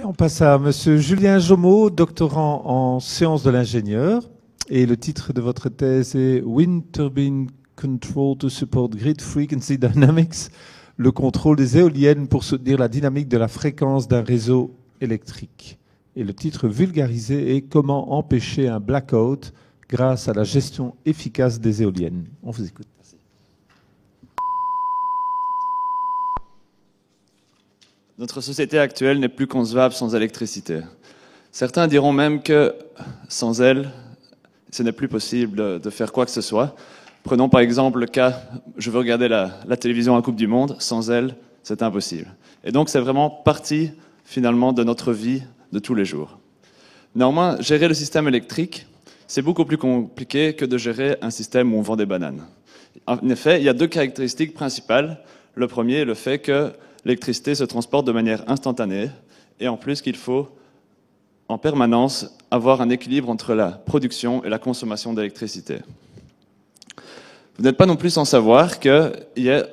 on passe à Monsieur Julien Jomeau, doctorant en sciences de l'ingénieur. Et le titre de votre thèse est Wind Turbine Control to Support Grid Frequency Dynamics, le contrôle des éoliennes pour soutenir la dynamique de la fréquence d'un réseau électrique. Et le titre vulgarisé est Comment empêcher un blackout grâce à la gestion efficace des éoliennes. On vous écoute. Merci. Notre société actuelle n'est plus concevable sans électricité. Certains diront même que sans elle, ce n'est plus possible de faire quoi que ce soit. Prenons par exemple le cas, je veux regarder la télévision à Coupe du Monde, sans elle, c'est impossible. Et donc c'est vraiment partie finalement de notre vie de tous les jours. Néanmoins, gérer le système électrique, c'est beaucoup plus compliqué que de gérer un système où on vend des bananes. En effet, il y a deux caractéristiques principales. Le premier est le fait que l'électricité se transporte de manière instantanée et en plus qu'il faut en permanence avoir un équilibre entre la production et la consommation d'électricité. Vous n'êtes pas non plus sans savoir qu'il y a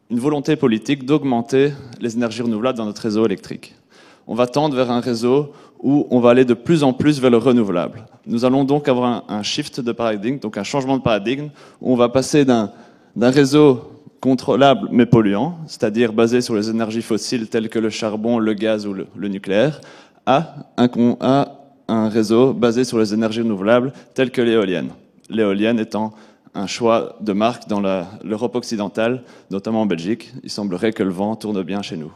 une volonté politique d'augmenter les énergies renouvelables dans notre réseau électrique. On va tendre vers un réseau où on va aller de plus en plus vers le renouvelable. Nous allons donc avoir un shift de paradigme, donc un changement de paradigme, où on va passer d'un réseau contrôlable mais polluant, c'est-à-dire basé sur les énergies fossiles telles que le charbon, le gaz ou le nucléaire, à un réseau basé sur les énergies renouvelables telles que l'éolienne. L'éolienne étant un choix de marque dans l'Europe occidentale, notamment en Belgique. Il semblerait que le vent tourne bien chez nous.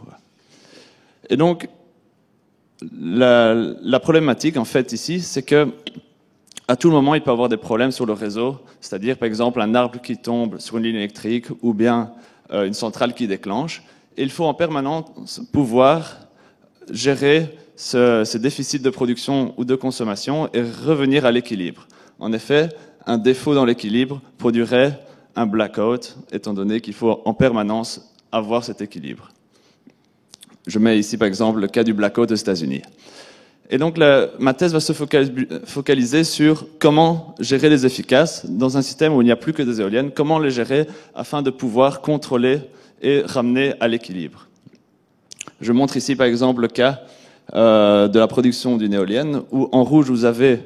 Et donc, la problématique, en fait, ici, c'est que à tout moment, il peut y avoir des problèmes sur le réseau, c'est-à-dire, par exemple, un arbre qui tombe sur une ligne électrique ou bien une centrale qui déclenche. Et il faut en permanence pouvoir gérer ce déficit de production ou de consommation et revenir à l'équilibre. En effet, un défaut dans l'équilibre produirait un blackout, étant donné qu'il faut en permanence avoir cet équilibre. Je mets ici, par exemple, le cas du blackout aux États-Unis. Et donc, ma thèse va se focaliser sur comment gérer les efficaces dans un système où il n'y a plus que des éoliennes, comment les gérer afin de pouvoir contrôler et ramener à l'équilibre. Je montre ici, par exemple, le cas de la production d'une éolienne, où en rouge, vous avez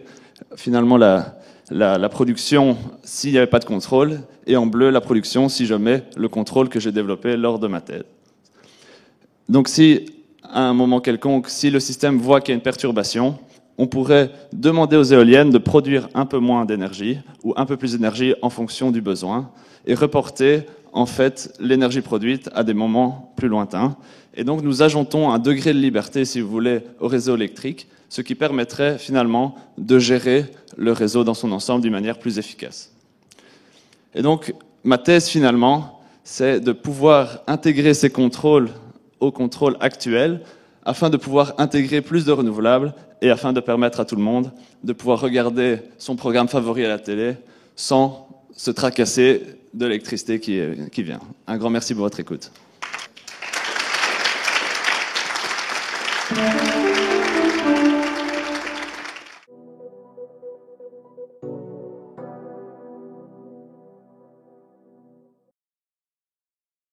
finalement la production s'il n'y avait pas de contrôle, et en bleu, la production si je mets le contrôle que j'ai développé lors de ma thèse. Donc si, à un moment quelconque, si le système voit qu'il y a une perturbation, on pourrait demander aux éoliennes de produire un peu moins d'énergie ou un peu plus d'énergie en fonction du besoin et reporter en fait l'énergie produite à des moments plus lointains. Et donc nous ajoutons un degré de liberté, si vous voulez, au réseau électrique, ce qui permettrait finalement de gérer le réseau dans son ensemble d'une manière plus efficace. Et donc ma thèse finalement, c'est de pouvoir intégrer ces contrôles au contrôle actuel afin de pouvoir intégrer plus de renouvelables et afin de permettre à tout le monde de pouvoir regarder son programme favori à la télé sans se tracasser de l'électricité qui vient. Un grand merci pour votre écoute.